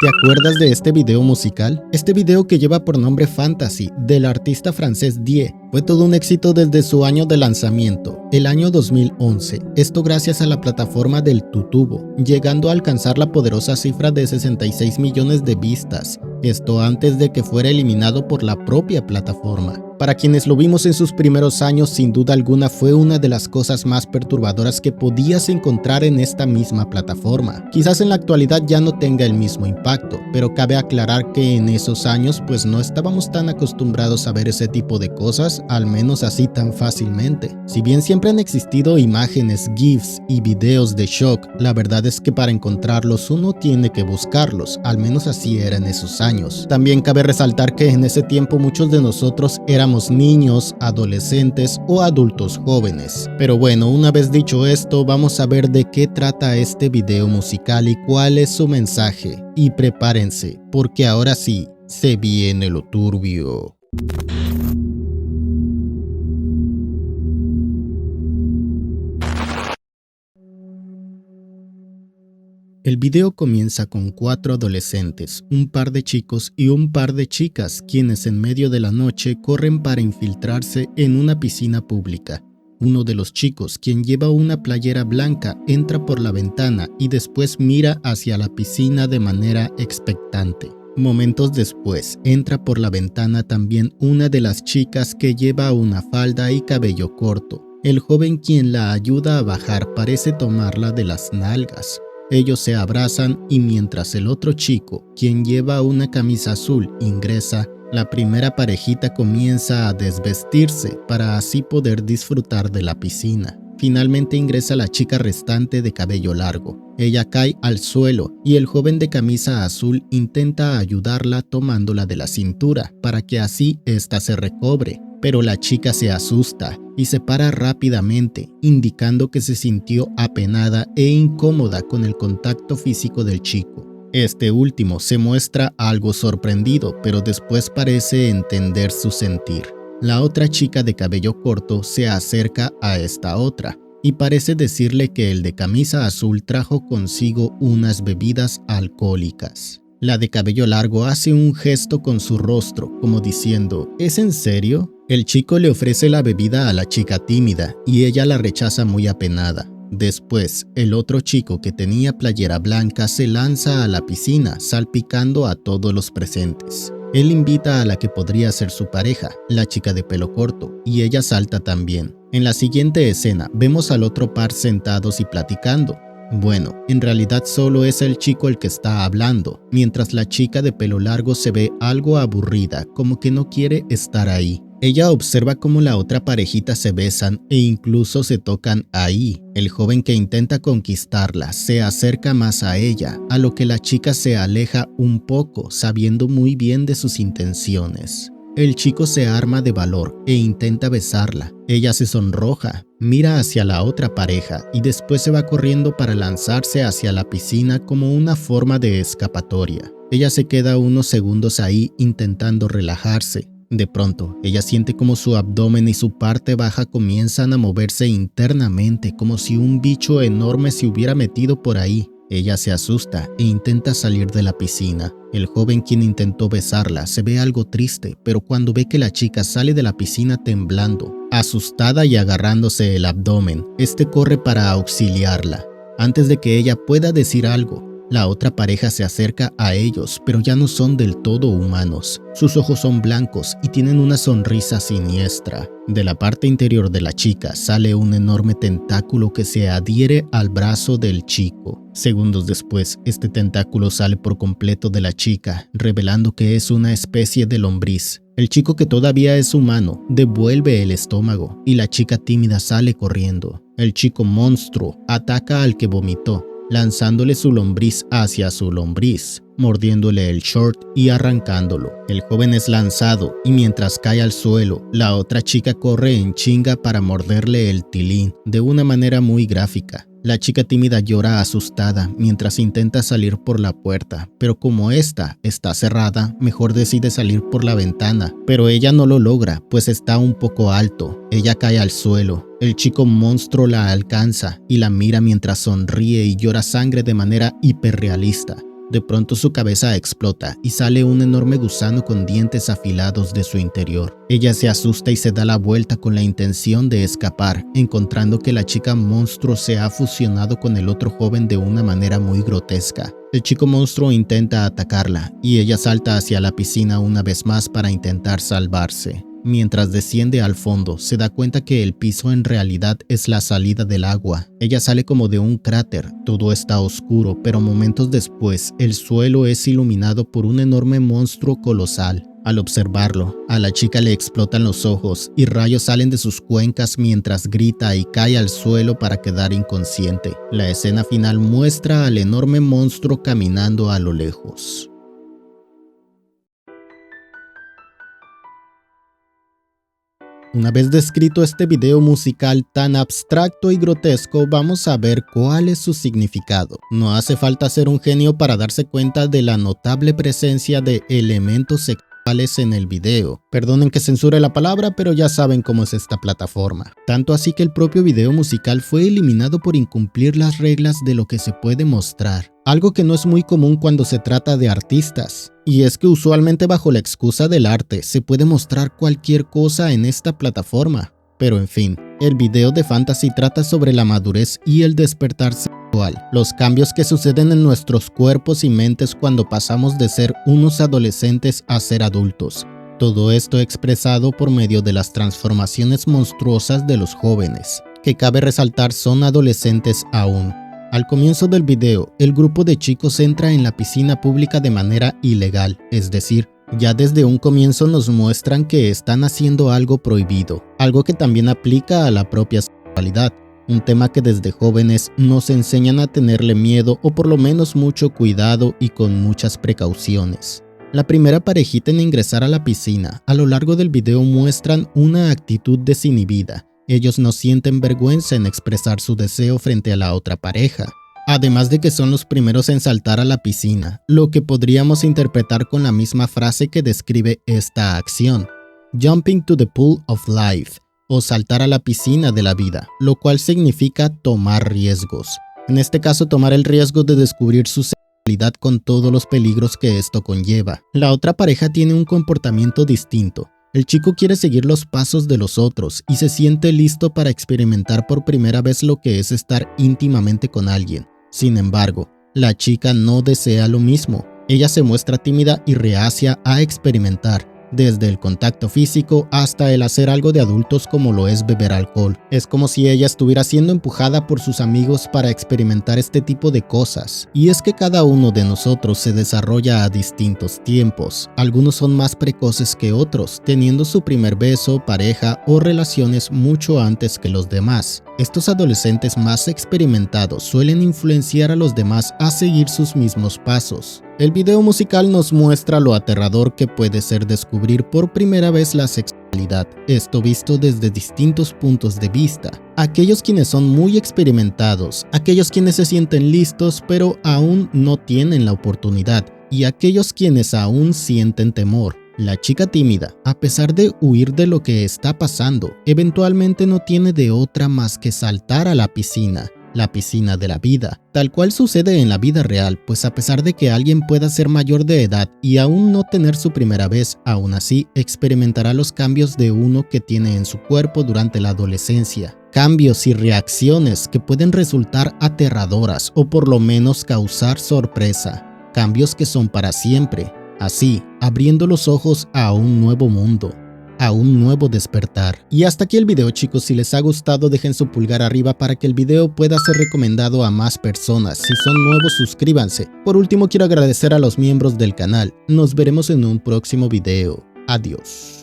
¿Te acuerdas de este video musical? Este video que lleva por nombre Fantasy, del artista francés Die, fue todo un éxito desde su año de lanzamiento, el año 2011. Esto gracias a la plataforma del Tutubo, llegando a alcanzar la poderosa cifra de 66 millones de vistas. Esto antes de que fuera eliminado por la propia plataforma. Para quienes lo vimos en sus primeros años, sin duda alguna fue una de las cosas más perturbadoras que podías encontrar en esta misma plataforma. Quizás en la actualidad ya no tenga el mismo impacto, pero cabe aclarar que en esos años pues no estábamos tan acostumbrados a ver ese tipo de cosas, al menos así tan fácilmente. Si bien siempre han existido imágenes, GIFs y videos de shock, la verdad es que para encontrarlos uno tiene que buscarlos, al menos así era en esos años. También cabe resaltar que en ese tiempo muchos de nosotros éramos niños, adolescentes o adultos jóvenes. Pero bueno, una vez dicho esto, vamos a ver de qué trata este video musical y cuál es su mensaje. Y prepárense, porque ahora sí, se viene lo turbio. El video comienza con 4 adolescentes, un par de chicos y un par de chicas, quienes en medio de la noche corren para infiltrarse en una piscina pública. Uno de los chicos, quien lleva una playera blanca, entra por la ventana y después mira hacia la piscina de manera expectante. Momentos después, entra por la ventana también una de las chicas que lleva una falda y cabello corto. El joven quien la ayuda a bajar parece tomarla de las nalgas. Ellos se abrazan y mientras el otro chico, quien lleva una camisa azul, ingresa, la primera parejita comienza a desvestirse para así poder disfrutar de la piscina. Finalmente ingresa la chica restante de cabello largo. Ella cae al suelo y el joven de camisa azul intenta ayudarla tomándola de la cintura para que así ésta se recobre. Pero la chica se asusta y se para rápidamente, indicando que se sintió apenada e incómoda con el contacto físico del chico. Este último se muestra algo sorprendido, pero después parece entender su sentir. La otra chica de cabello corto se acerca a esta otra y parece decirle que el de camisa azul trajo consigo unas bebidas alcohólicas. La de cabello largo hace un gesto con su rostro, como diciendo, ¿es en serio? El chico le ofrece la bebida a la chica tímida y ella la rechaza muy apenada. Después, el otro chico que tenía playera blanca se lanza a la piscina, salpicando a todos los presentes. Él invita a la que podría ser su pareja, la chica de pelo corto, y ella salta también. En la siguiente escena, vemos al otro par sentados y platicando. Bueno, en realidad solo es el chico el que está hablando, mientras la chica de pelo largo se ve algo aburrida, como que no quiere estar ahí. Ella observa cómo la otra parejita se besan e incluso se tocan ahí. El joven que intenta conquistarla se acerca más a ella, a lo que la chica se aleja un poco, sabiendo muy bien de sus intenciones. El chico se arma de valor e intenta besarla. Ella se sonroja, mira hacia la otra pareja y después se va corriendo para lanzarse hacia la piscina como una forma de escapatoria. Ella se queda unos segundos ahí intentando relajarse. De pronto, ella siente como su abdomen y su parte baja comienzan a moverse internamente, como si un bicho enorme se hubiera metido por ahí. Ella se asusta e intenta salir de la piscina. El joven quien intentó besarla se ve algo triste, pero cuando ve que la chica sale de la piscina temblando, asustada y agarrándose el abdomen, este corre para auxiliarla. Antes de que ella pueda decir algo, la otra pareja se acerca a ellos, pero ya no son del todo humanos. Sus ojos son blancos y tienen una sonrisa siniestra. De la parte interior de la chica sale un enorme tentáculo que se adhiere al brazo del chico. Segundos después, este tentáculo sale por completo de la chica, revelando que es una especie de lombriz. El chico, que todavía es humano, devuelve el estómago y la chica tímida sale corriendo. El chico monstruo ataca al que vomitó, lanzándole su lombriz hacia su lombriz, mordiéndole el short y arrancándolo. El joven es lanzado y mientras cae al suelo, la otra chica corre en chinga para morderle el tilín de una manera muy gráfica. La chica tímida llora asustada mientras intenta salir por la puerta, pero como esta está cerrada, mejor decide salir por la ventana, pero ella no lo logra, pues está un poco alto. Ella cae al suelo. El chico monstruo la alcanza y la mira mientras sonríe y llora sangre de manera hiperrealista. De pronto su cabeza explota y sale un enorme gusano con dientes afilados de su interior. Ella se asusta y se da la vuelta con la intención de escapar, encontrando que la chica monstruo se ha fusionado con el otro joven de una manera muy grotesca. El chico monstruo intenta atacarla y ella salta hacia la piscina una vez más para intentar salvarse. Mientras desciende al fondo, se da cuenta que el piso en realidad es la salida del agua. Ella sale como de un cráter, todo está oscuro, pero momentos después, el suelo es iluminado por un enorme monstruo colosal. Al observarlo, a la chica le explotan los ojos y rayos salen de sus cuencas mientras grita y cae al suelo para quedar inconsciente. La escena final muestra al enorme monstruo caminando a lo lejos. Una vez descrito este video musical tan abstracto y grotesco, vamos a ver cuál es su significado. No hace falta ser un genio para darse cuenta de la notable presencia de elementos sexuales en el video. Perdonen que censure la palabra, pero ya saben cómo es esta plataforma. Tanto así que el propio video musical fue eliminado por incumplir las reglas de lo que se puede mostrar. Algo que no es muy común cuando se trata de artistas. Y es que usualmente bajo la excusa del arte se puede mostrar cualquier cosa en esta plataforma. Pero en fin, el video de Fantasy trata sobre la madurez y el despertar sexual, los cambios que suceden en nuestros cuerpos y mentes cuando pasamos de ser unos adolescentes a ser adultos. Todo esto expresado por medio de las transformaciones monstruosas de los jóvenes, que cabe resaltar son adolescentes aún. Al comienzo del video, el grupo de chicos entra en la piscina pública de manera ilegal, es decir, ya desde un comienzo nos muestran que están haciendo algo prohibido, algo que también aplica a la propia sexualidad, un tema que desde jóvenes nos enseñan a tenerle miedo o por lo menos mucho cuidado y con muchas precauciones. La primera parejita en ingresar a la piscina a lo largo del video muestran una actitud desinhibida. Ellos no sienten vergüenza en expresar su deseo frente a la otra pareja. Además de que son los primeros en saltar a la piscina, lo que podríamos interpretar con la misma frase que describe esta acción, jumping to the pool of life, o saltar a la piscina de la vida, lo cual significa tomar riesgos. En este caso, tomar el riesgo de descubrir su sexualidad con todos los peligros que esto conlleva. La otra pareja tiene un comportamiento distinto. El chico quiere seguir los pasos de los otros y se siente listo para experimentar por primera vez lo que es estar íntimamente con alguien. Sin embargo, la chica no desea lo mismo. Ella se muestra tímida y reacia a experimentar, desde el contacto físico hasta el hacer algo de adultos como lo es beber alcohol. Es como si ella estuviera siendo empujada por sus amigos para experimentar este tipo de cosas. Y es que cada uno de nosotros se desarrolla a distintos tiempos. Algunos son más precoces que otros, teniendo su primer beso, pareja o relaciones mucho antes que los demás. Estos adolescentes más experimentados suelen influenciar a los demás a seguir sus mismos pasos. El video musical nos muestra lo aterrador que puede ser descubrir por primera vez la sexualidad, esto visto desde distintos puntos de vista. Aquellos quienes son muy experimentados, aquellos quienes se sienten listos pero aún no tienen la oportunidad, y aquellos quienes aún sienten temor. La chica tímida, a pesar de huir de lo que está pasando, eventualmente no tiene de otra más que saltar a la piscina de la vida, tal cual sucede en la vida real, pues a pesar de que alguien pueda ser mayor de edad y aún no tener su primera vez, aún así experimentará los cambios de uno que tiene en su cuerpo durante la adolescencia. Cambios y reacciones que pueden resultar aterradoras o por lo menos causar sorpresa. Cambios que son para siempre. Así, abriendo los ojos a un nuevo mundo, a un nuevo despertar. Y hasta aquí el video, chicos. Si les ha gustado, dejen su pulgar arriba para que el video pueda ser recomendado a más personas. Si son nuevos, suscríbanse. Por último, quiero agradecer a los miembros del canal. Nos veremos en un próximo video. Adiós.